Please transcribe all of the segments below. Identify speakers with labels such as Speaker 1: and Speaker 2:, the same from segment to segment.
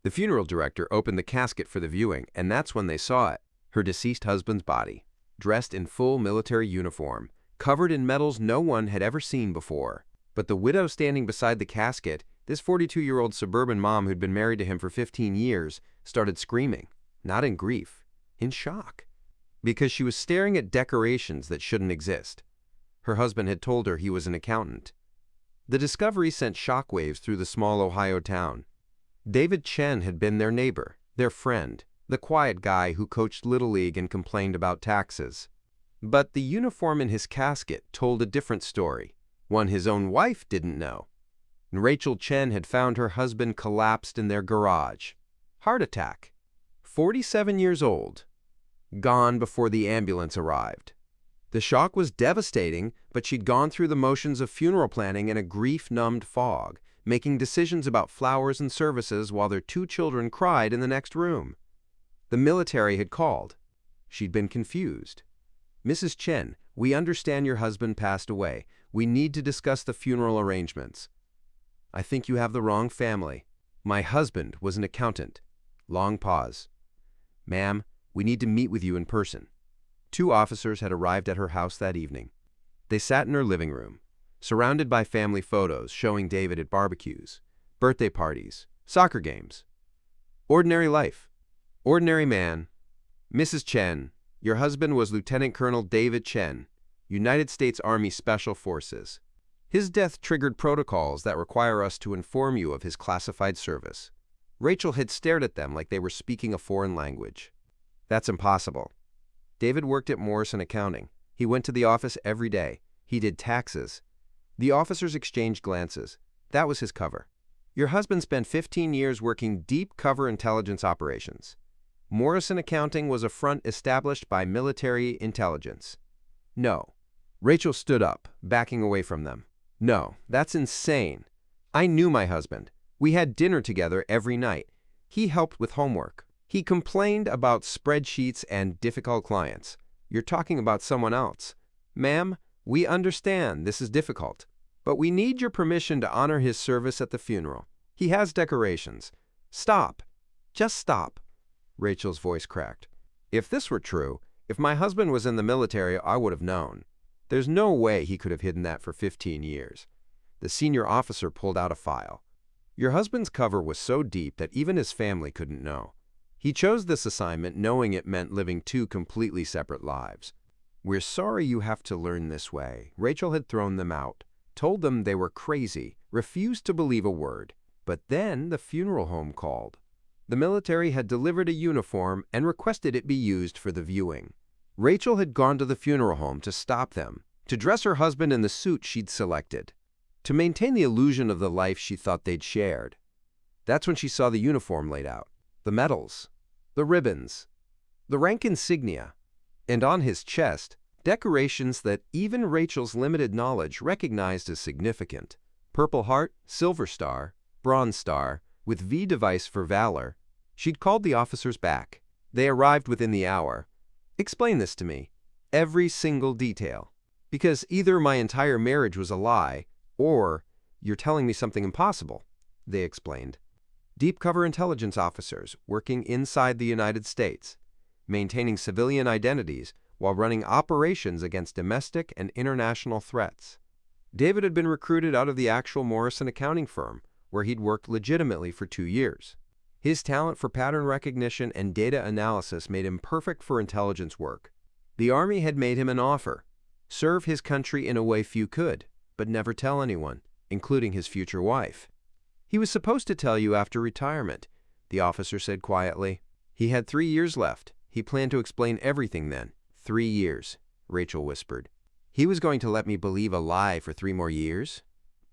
Speaker 1: The funeral director opened the casket for the viewing, and that's when they saw it. Her deceased husband's body, dressed in full military uniform, covered in medals no one had ever seen before. But the widow standing beside the casket, this 42-year-old suburban mom who'd been married to him for 15 years, started screaming, not in grief, in shock, because she was staring at decorations that shouldn't exist. Her husband had told her he was an accountant. The discovery sent shockwaves through the small Ohio town. David Chen had been their neighbor, their friend, the quiet guy who coached Little League and complained about taxes. But the uniform in his casket told a different story, one his own wife didn't know. Rachel Chen had found her husband collapsed in their garage. Heart attack. 47 years old. Gone before the ambulance arrived. The shock was devastating, but she'd gone through the motions of funeral planning in a grief-numbed fog, making decisions about flowers and services while their 2 children cried in the next room. The military had called. She'd been confused. "Mrs. Chen, we understand your husband passed away. We need to discuss the funeral arrangements." "I think you have the wrong family. My husband was an accountant." Long pause. "Ma'am, we need to meet with you in person." 2 officers had arrived at her house that evening. They sat in her living room, surrounded by family photos showing David at barbecues, birthday parties, soccer games. Ordinary life. Ordinary man. "Mrs. Chen, your husband was Lieutenant Colonel David Chen, United States Army Special Forces. His death triggered protocols that require us to inform you of his classified service." Rachel had stared at them like they were speaking a foreign language. "That's impossible." David worked at Morrison Accounting. He went to the office every day. He did taxes. The officers exchanged glances. That was his cover. "Your husband spent 15 years working deep cover intelligence operations. Morrison Accounting was a front established by military intelligence." "No." Rachel stood up, backing away from them. "No, that's insane. I knew my husband. We had dinner together every night. He helped with homework. He complained about spreadsheets and difficult clients. You're talking about someone else. Ma'am, we understand this is difficult, but we need your permission to honor his service at the funeral. He has decorations. Stop. Just stop." Rachel's voice cracked. "If this were true, if my husband was in the military, I would have known. There's no way he could have hidden that for 15 years. The senior officer pulled out a file. "Your husband's cover was so deep that even his family couldn't know. He chose this assignment knowing it meant living 2 completely separate lives. We're sorry you have to learn this way." Rachel had thrown them out, told them they were crazy, refused to believe a word. But then the funeral home called. The military had delivered a uniform and requested it be used for the viewing. Rachel had gone to the funeral home to stop them, to dress her husband in the suit she'd selected, to maintain the illusion of the life she thought they'd shared. That's when she saw the uniform laid out, the medals, the ribbons, the rank insignia, and on his chest, decorations that even Rachel's limited knowledge recognized as significant. Purple Heart, Silver Star, Bronze Star, with V device for valor. She'd called the officers back. They arrived within the hour. "Explain this to me, every single detail, because either my entire marriage was a lie, or you're telling me something impossible," they explained. Deep cover intelligence officers working inside the United States, maintaining civilian identities while running operations against domestic and international threats. David had been recruited out of the actual Morrison accounting firm, where he'd worked legitimately for 2 years. His talent for pattern recognition and data analysis made him perfect for intelligence work. The Army had made him an offer: serve his country in a way few could, but never tell anyone, including his future wife. "He was supposed to tell you after retirement," the officer said quietly. "He had 3 years left. He planned to explain everything then." 3 years, Rachel whispered. "He was going to let me believe a lie for 3 more years?"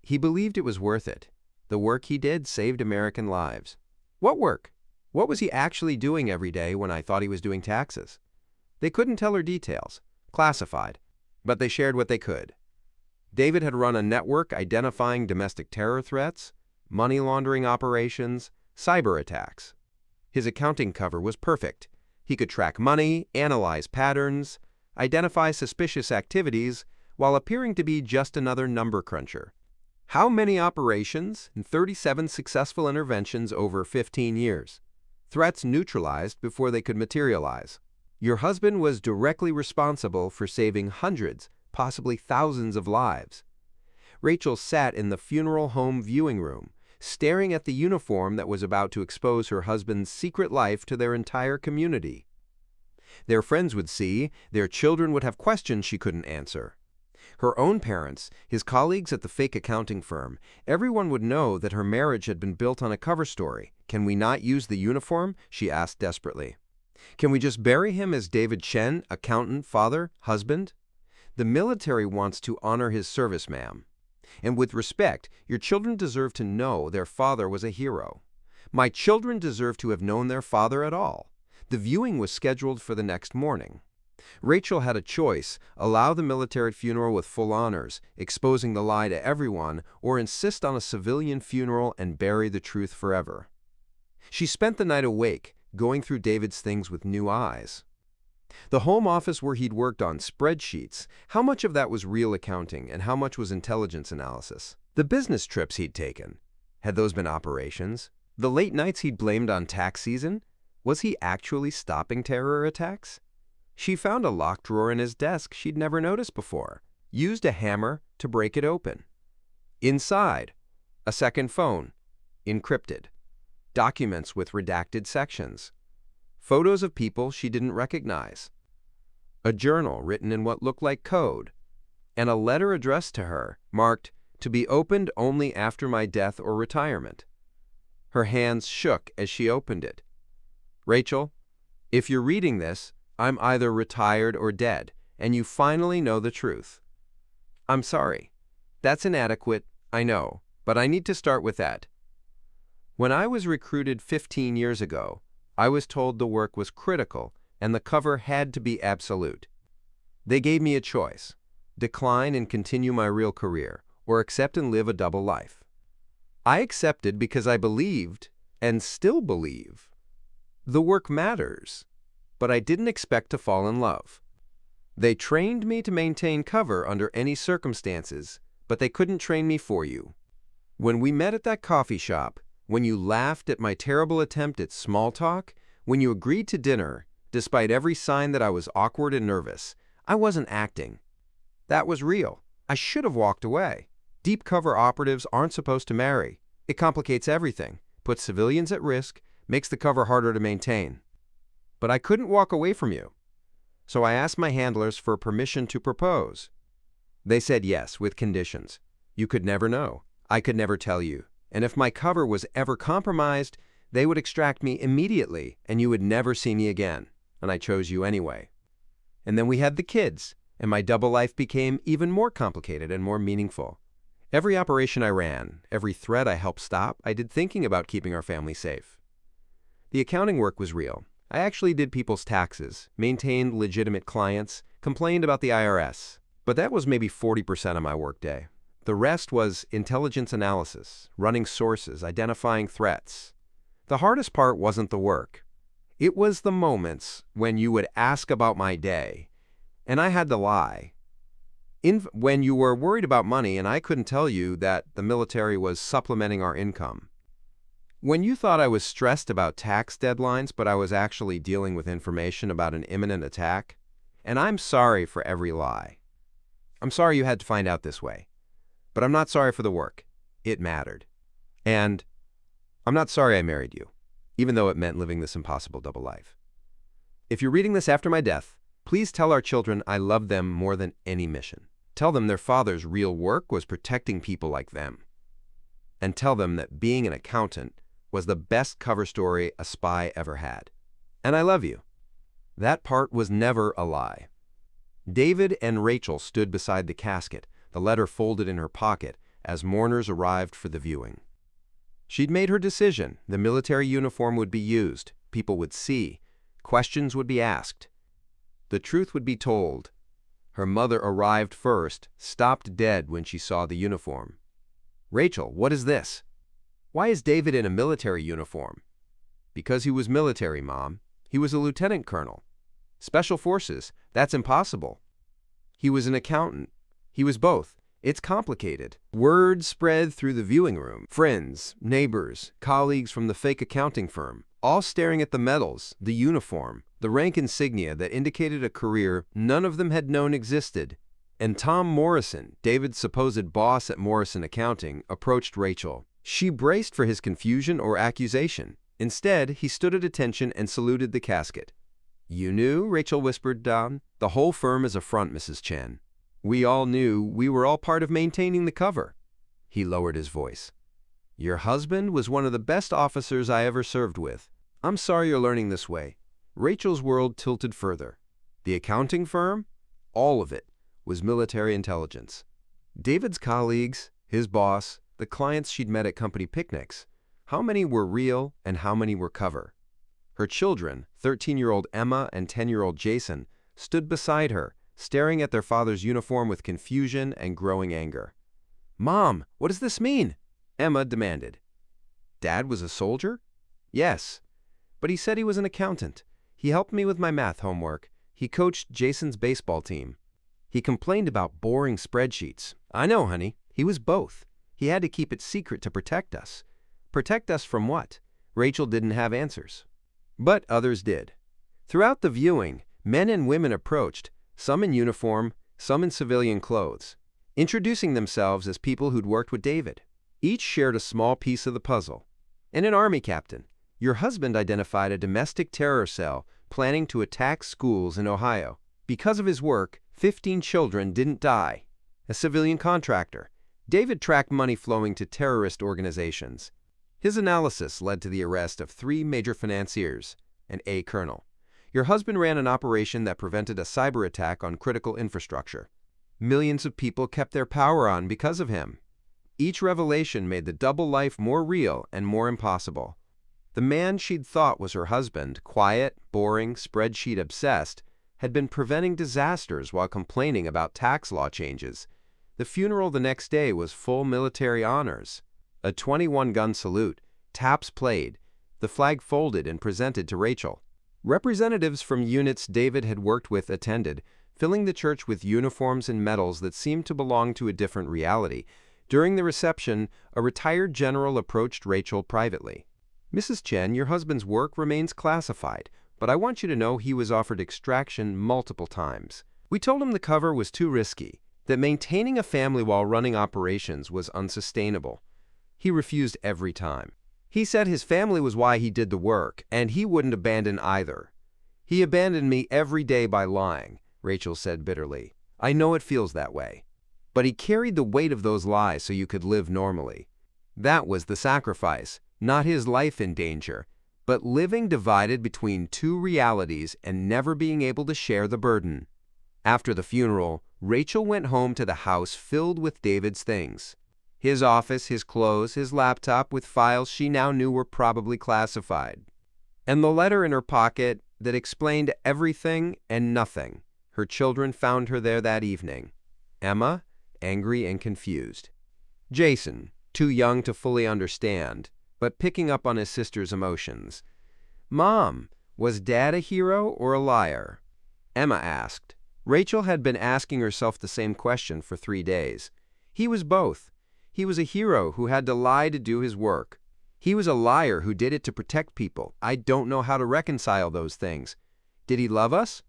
Speaker 1: "He believed it was worth it. The work he did saved American lives." "What work? What was he actually doing every day when I thought he was doing taxes?" They couldn't tell her details, classified, but they shared what they could. David had run a network identifying domestic terror threats, money laundering operations, cyber attacks. His accounting cover was perfect. He could track money, analyze patterns, identify suspicious activities, while appearing to be just another number cruncher. How many operations and 37 successful interventions over 15 years? Threats neutralized before they could materialize. Your husband was directly responsible for saving hundreds, possibly thousands of lives. Rachel sat in the funeral home viewing room, staring at the uniform that was about to expose her husband's secret life to their entire community. Their friends would see, their children would have questions she couldn't answer. Her own parents, his colleagues at the fake accounting firm, everyone would know that her marriage had been built on a cover story. Can we not use the uniform? She asked desperately. Can we just bury him as David Chen, accountant, father, husband? The military wants to honor his service, ma'am. And with respect, your children deserve to know their father was a hero. My children deserve to have known their father at all. The viewing was scheduled for the next morning. Rachel had a choice: allow the military funeral with full honors, exposing the lie to everyone, or insist on a civilian funeral and bury the truth forever. She spent the night awake, going through David's things with new eyes. The home office where he'd worked on spreadsheets, how much of that was real accounting and how much was intelligence analysis? The business trips he'd taken, had those been operations? The late nights he'd blamed on tax season, was he actually stopping terror attacks? She found a locked drawer in his desk she'd never noticed before, used a hammer to break it open. Inside, a second phone, encrypted, documents with redacted sections, photos of people she didn't recognize, a journal written in what looked like code, and a letter addressed to her, marked, "To be opened only after my death or retirement." Her hands shook as she opened it. Rachel, if you're reading this, I'm either retired or dead, and you finally know the truth. I'm sorry. That's inadequate, I know, but I need to start with that. When I was recruited 15 years ago, I was told the work was critical and the cover had to be absolute. They gave me a choice: decline and continue my real career, or accept and live a double life. I accepted because I believed, and still believe, the work matters, but I didn't expect to fall in love. They trained me to maintain cover under any circumstances, but they couldn't train me for you. When we met at that coffee shop, when you laughed at my terrible attempt at small talk, when you agreed to dinner, despite every sign that I was awkward and nervous, I wasn't acting. That was real. I should have walked away. Deep cover operatives aren't supposed to marry. It complicates everything, puts civilians at risk, makes the cover harder to maintain. But I couldn't walk away from you. So I asked my handlers for permission to propose. They said yes, with conditions. You could never know. I could never tell you. And if my cover was ever compromised, they would extract me immediately, and you would never see me again. And I chose you anyway. And then we had the kids, and my double life became even more complicated and more meaningful. Every operation I ran, every threat I helped stop, I did thinking about keeping our family safe. The accounting work was real. I actually did people's taxes, maintained legitimate clients, complained about the IRS. But that was maybe 40% of my workday. The rest was intelligence analysis, running sources, identifying threats. The hardest part wasn't the work. It was the moments when you would ask about my day, and I had to lie. When you were worried about money and I couldn't tell you that the military was supplementing our income. When you thought I was stressed about tax deadlines, but I was actually dealing with information about an imminent attack. And I'm sorry for every lie. I'm sorry you had to find out this way. But I'm not sorry for the work. It mattered. And I'm not sorry I married you, even though it meant living this impossible double life. If you're reading this after my death, please tell our children I love them more than any mission. Tell them their father's real work was protecting people like them. And tell them that being an accountant was the best cover story a spy ever had. And I love you. That part was never a lie. David and Rachel stood beside the casket, the letter folded in her pocket, as mourners arrived for the viewing. She'd made her decision. The military uniform would be used. People would see. Questions would be asked. The truth would be told. Her mother arrived first, stopped dead when she saw the uniform. "Rachel, what is this?" "Why is David in a military uniform?" "Because he was military, Mom. He was a lieutenant colonel. Special forces, that's impossible." "He was an accountant. He was both. It's complicated. Word spread through the viewing room. Friends, neighbors, colleagues from the fake accounting firm, all staring at the medals, the uniform, the rank insignia that indicated a career none of them had known existed. And Tom Morrison, David's supposed boss at Morrison Accounting, approached Rachel. She braced for his confusion or accusation. Instead, he stood at attention and saluted the casket. "You knew?" Rachel whispered down. "The whole firm is a front, Mrs. Chen. We all knew. We were all part of maintaining the cover." He lowered his voice. "Your husband was one of the best officers I ever served with. I'm sorry you're learning this way." Rachel's world tilted further. The accounting firm? All of it was military intelligence. David's colleagues, his boss, the clients she'd met at company picnics. How many were real and how many were cover? Her children, 13-year-old Emma and 10-year-old Jason, stood beside her, staring at their father's uniform with confusion and growing anger. "Mom, what does this mean?" Emma demanded. "Dad was a soldier?" "Yes, but he said he was an accountant. He helped me with my math homework. He coached Jason's baseball team. He complained about boring spreadsheets." "I know, honey. He was both. He had to keep it secret to protect us." Protect us from what? Rachel didn't have answers. But others did. Throughout the viewing, men and women approached, some in uniform, some in civilian clothes, introducing themselves as people who'd worked with David. Each shared a small piece of the puzzle. And an army captain. "Your husband identified a domestic terror cell planning to attack schools in Ohio. Because of his work, 15 children didn't die." A civilian contractor. "David tracked money flowing to terrorist organizations." His analysis led to the arrest of 3 major financiers, and a colonel. "Your husband ran an operation that prevented a cyber attack on critical infrastructure. Millions of people kept their power on because of him." Each revelation made the double life more real and more impossible. The man she'd thought was her husband, quiet, boring, spreadsheet-obsessed, had been preventing disasters while complaining about tax law changes. The funeral the next day was full military honors. A 21-gun salute, taps played, the flag folded and presented to Rachel. Representatives from units David had worked with attended, filling the church with uniforms and medals that seemed to belong to a different reality. During the reception, a retired general approached Rachel privately. "Mrs. Chen, your husband's work remains classified, but I want you to know he was offered extraction multiple times. We told him the cover was too risky, that maintaining a family while running operations was unsustainable. He refused every time. He said his family was why he did the work, and he wouldn't abandon either. He abandoned me every day by lying," Rachel said bitterly. "I know it feels that way. But he carried the weight of those lies so you could live normally. That was the sacrifice, not his life in danger, but living divided between 2 realities and never being able to share the burden." After the funeral, Rachel went home to the house filled with David's things. His office, his clothes, his laptop with files she now knew were probably classified. And the letter in her pocket that explained everything and nothing. Her children found her there that evening. Emma, angry and confused. Jason, too young to fully understand, but picking up on his sister's emotions. "Mom, was Dad a hero or a liar?" Emma asked. Rachel had been asking herself the same question for 3 days. He was both. He was a hero who had to lie to do his work. He was a liar who did it to protect people. I don't know how to reconcile those things. Did he love us?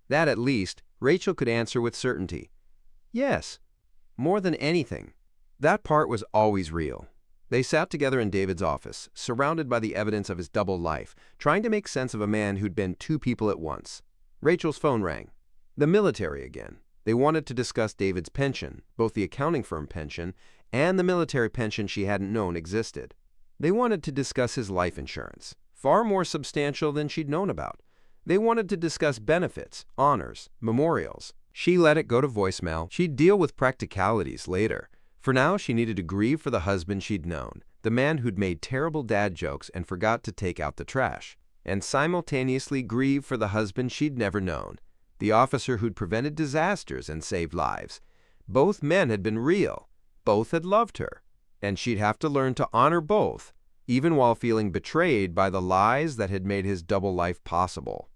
Speaker 1: That, at least, Rachel could answer with certainty. Yes, more than anything. That part was always real. They sat together in David's office, surrounded by the evidence of his double life, trying to make sense of a man who'd been 2 people at once. Rachel's phone rang. The military again. They wanted to discuss David's pension, both the accounting firm pension and the military pension she hadn't known existed. They wanted to discuss his life insurance, far more substantial than she'd known about. They wanted to discuss benefits, honors, memorials. She let it go to voicemail. She'd deal with practicalities later. For now, she needed to grieve for the husband she'd known, the man who'd made terrible dad jokes and forgot to take out the trash, and simultaneously grieve for the husband she'd never known, the officer who'd prevented disasters and saved lives. Both men had been real. Both had loved her, and she'd have to learn to honor both, even while feeling betrayed by the lies that had made his double life possible.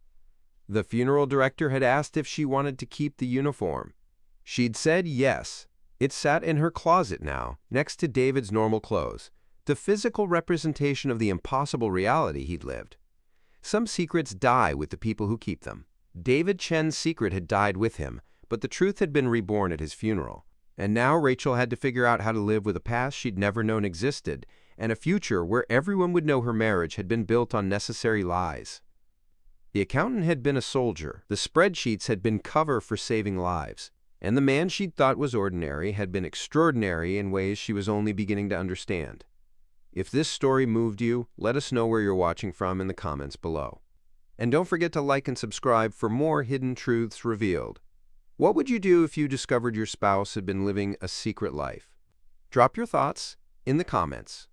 Speaker 1: The funeral director had asked if she wanted to keep the uniform. She'd said yes, It sat in her closet now, next to David's normal clothes, the physical representation of the impossible reality he'd lived. Some secrets die with the people who keep them. David Chen's secret had died with him, but the truth had been reborn at his funeral. And now Rachel had to figure out how to live with a past she'd never known existed, and a future where everyone would know her marriage had been built on necessary lies. The accountant had been a soldier, the spreadsheets had been cover for saving lives, and the man she'd thought was ordinary had been extraordinary in ways she was only beginning to understand. If this story moved you, let us know where you're watching from in the comments below. And don't forget to like and subscribe for more hidden truths revealed. What would you do if you discovered your spouse had been living a secret life? Drop your thoughts in the comments.